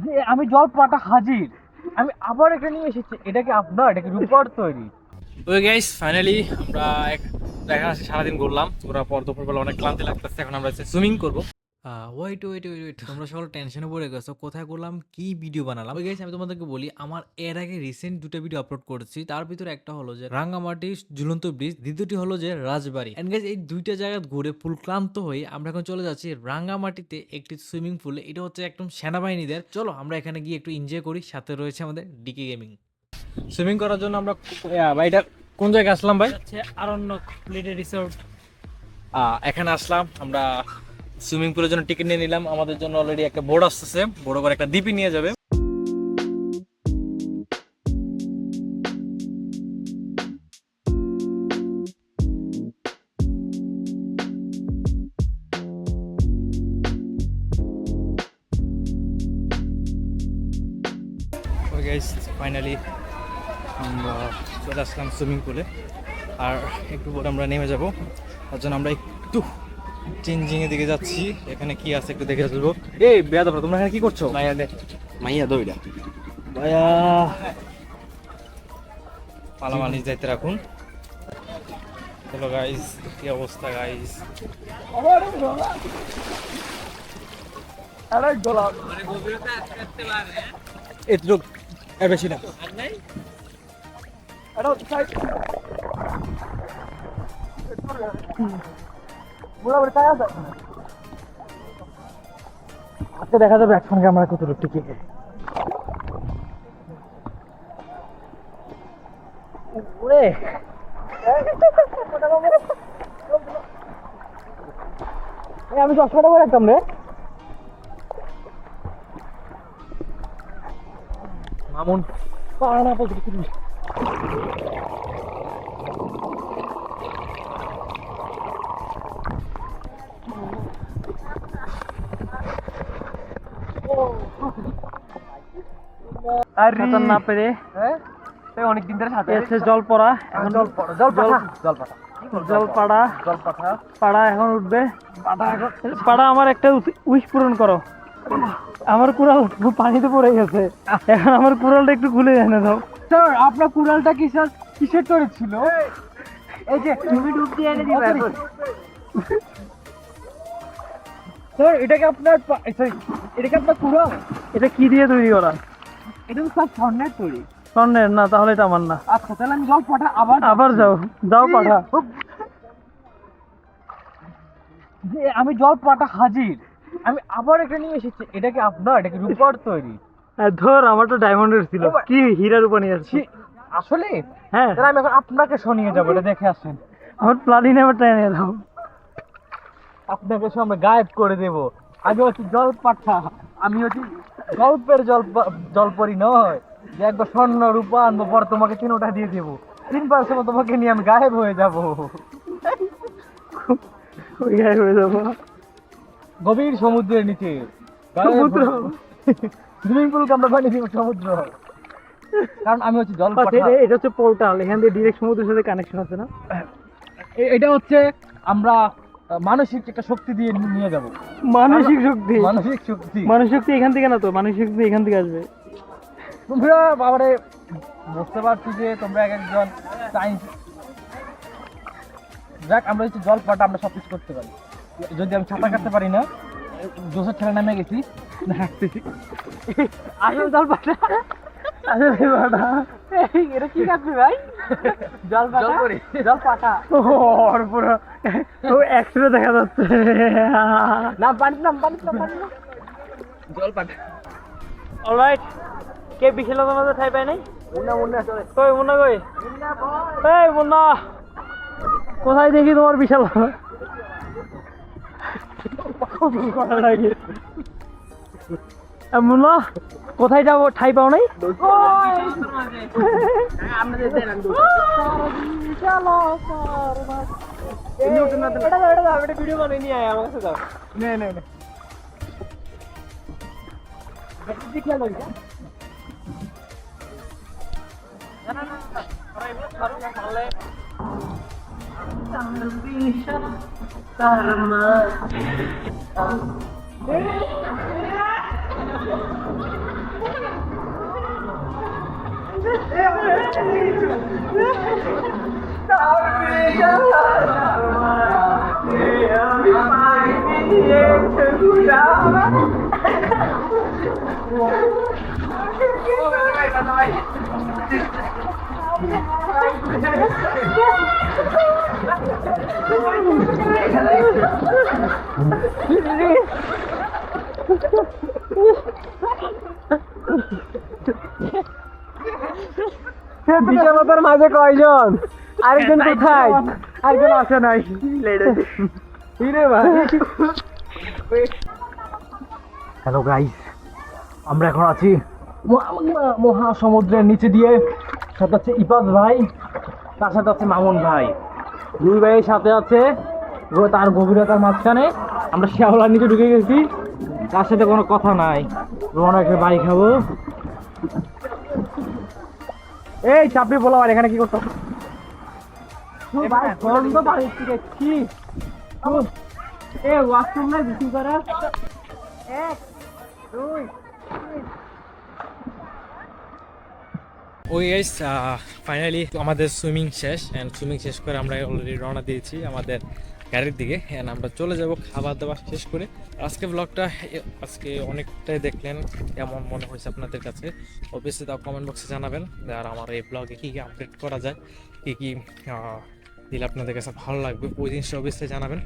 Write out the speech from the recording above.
যে আমি জল পাটা হাজির, আমি আবার এটা নিয়ে এসেছি। এটা কি আপনার, এটা কি রূপার তৈরি? ওই গাইস ফাইনালি আমরা দেখা যাচ্ছে সারাদিন ঘুরলাম, ঘোরার পর দুপুরবেলা অনেক ক্লান্তি লাগতেছে। এখন আমরা সুইমিং করবো। ওয়েট ওয়েট ওয়েট ওয়েট, তোমরা সকল টেনশনে পড়ে গেছো কোথায় করলাম কি ভিডিও বানালাম। ওই গাইস আমি তোমাদেরকে বলি, আমার এর আগে রিসেন্ট দুটো ভিডিও আপলোড করেছি। তার ভিতরে একটা হলো যে রাঙ্গামাটি ঝুলন্ত ব্রিজ, দ্বিতীয়টি হলো যে রাজবাড়ি। এন্ড গাইস এই দুইটা জায়গা ঘুরে ফুল ক্লান্ত হয়ে আমরা এখন চলে যাচ্ছি রাঙ্গামাটিতে একটি সুইমিং পুলে। এটা হচ্ছে একদম সেনাবাহিনীদের। চলো আমরা এখানে গিয়ে একটু এনজয় করি। সাথে রয়েছে আমাদের ডিকে গেমিং। সুইমিং করার জন্য আমরা এটা কোন জায়গায় আসলাম ভাই? হচ্ছে আরণ্যক লিডে রিসোর্ট। এখানে আসলাম আমরা সুইমিং পুলের জন্য টিকিট নিয়ে নিলাম। আমাদের জন্য অলরেডি একটা বোর্ড আসতেছে, বড় করে একটা ডিপি নিয়ে যাবে। ফাইনালি আমরা চলে আসলাম সুইমিং পুলে। আর একটু পরে আমরা নেমে যাব। তার জন্য আমরা একটু চেঞ্জিং এর দিকে যাচ্ছি। এখানে কি আছে একটু দেখে আসবো। এই বেয়াদব, তোমরা এখানে কি করছো? মাইয়া দইটা ভাইয়া পালামানি যাইতে রাখুন। চলো গাইস, কি অবস্থা গাইস। এতটুক এর বেশি না। আজকে দেখা যাবে একসঙ্গে আমরা কতটুকু টিকে। ওরে আমি 10 টাকা করে রাখতাম রে মামুন। পারা না বলতে কিছু নেই। সাঁতার না পেরে অনেকদিন ধরে সাঁতার জল পড়া, এখন জল পাড়া এখন উঠবে। পাড়া আমার একটা উইশ পূরণ করো। আমার কুড়াল পানিতে পড়ে গেছে, এখন আমার কুড়ালটা একটু খুলে এনে দাও। স্যার আপনার কুড়ালটা কিসের তৈরি ছিল? এই যে তুমি ডুব দিয়ে এনে দিবে এখন। স্যার এটা কি আপনার কুড়াল? এটা কি দিয়ে তৈরি করা? এটা তো সব স্বর্ণের তৈরি। স্বর্ণের না, তাহলে এটা আমার না। আচ্ছা তাহলে আমি জল পাঠা আবার যাও পাঠা। যে আমি জল পাটা হাজির, আমি আবার এটা নিয়ে এসেছি। এটা কি আপনার, এটা কি রূপার তৈরি? ধর আমার তো ডায়মন্ডের ছিল, কি হীরার উপর নিয়ে আসছি আসলে। হ্যাঁ তাহলে আমি এখন আপনাকে শোনিয়ে যাবো, এটা দেখে আসেন। আমার প্লাটিনাম ট্রেন নিয়ে দাও, আপনাকে আমরা গায়েব করে দেব। আমি হচ্ছি জল পাঠা, আমি হচ্ছি গল্পের জলপরি নয় যে একবার স্বর্ণ রূপা আনবো, পর তোমাকে 3টা দিয়ে দেবো। 3 বার সময় তোমাকে নিয়ে আমি গায়েব হয়ে যাবো। গায়েব হয়ে যাবো গভীর সমুদ্রের নিচে। সমুদ্র সুইমিং পুলকে আমরা বানিয়ে দিব সমুদ্র, কারণ আমি হচ্ছে জল পাঠা। এটা হচ্ছে পোর্টাল, এখান দিয়ে ডিরেক্ট সমুদ্রের সাথে কানেকশন আছে না? এটা হচ্ছে আমরা মানসিক একটা শক্তি দিয়ে নিয়ে যাব। মানসিক শক্তি এখান থেকে না তো, মানসিক শক্তি এখান থেকে আসবে। তোমরা বাবারে বুঝতে পারছি যে তোমরা একজন সায়েন্স। যাক, আমরা হচ্ছে জল পাটা আমরা সব কিছু করতে পারি। যদি আমি সাঁতার কাটতে পারি না, দোষের ঠেলা নামে গেছি হাঁটতেছি। আসলে জল পাটা, এটা কি কাটবে ভাই? জল পাটা পুরো একশো দেখা যাচ্ছে না। পানি জল পাটা। অলরাইট, কে বিশালতার মধ্যে ঠাই পায় নাই? মুন্না কোথায় দেখি তোমার বিশাল মুন্না, কোথায় যাবো ঠাই পাও নাই? ভিডিও বানিয়ে নিয়ে আমার কাছে যাও। না, বিশালতার মাঝে কয়জন? আরেকজন কোথায়? আরেকজন আসে নাই। হ্যালো গাইস, আমরা এখন আছি মহাসমুদ্রের নিচে দিয়ে। সাথে আছে ইপাস ভাই, তার সাথে আছে মামুন ভাই। দুই ভাইয়ের সাথে আছে তার গভীরতার মাঝখানে। আমরা শ্যাওলার নিচে ঢুকে গেছি, তার সাথে কোনো কথা নাই। আমরা একটা বাড়ি খাবো। এই চাপড়ি বলা আর এখানে কি করতো? ওয়াশরুম নাই বিক্রি করা। ওই গাইস, ফাইনালি আমাদের সুইমিং শেষ। অ্যান্ড সুইমিং শেষ করে আমরা অলরেডি রওনা দিয়েছি আমাদের গাড়ির দিকে। অ্যান্ড আমরা চলে যাব খাবার দাবার শেষ করে। আজকে ব্লগটা আজকে অনেকটাই দেখলেন, কেমন মনে হয়েছে আপনাদের কাছে অবশ্যই তাও কমেন্ট বক্সে জানাবেন। আর আমার এই ব্লগে কী কী আপডেট করা যায়, কী কী দিলে আপনাদের কাছে ভালো লাগবে, ওই জিনিসটা অবশ্যই জানাবেন।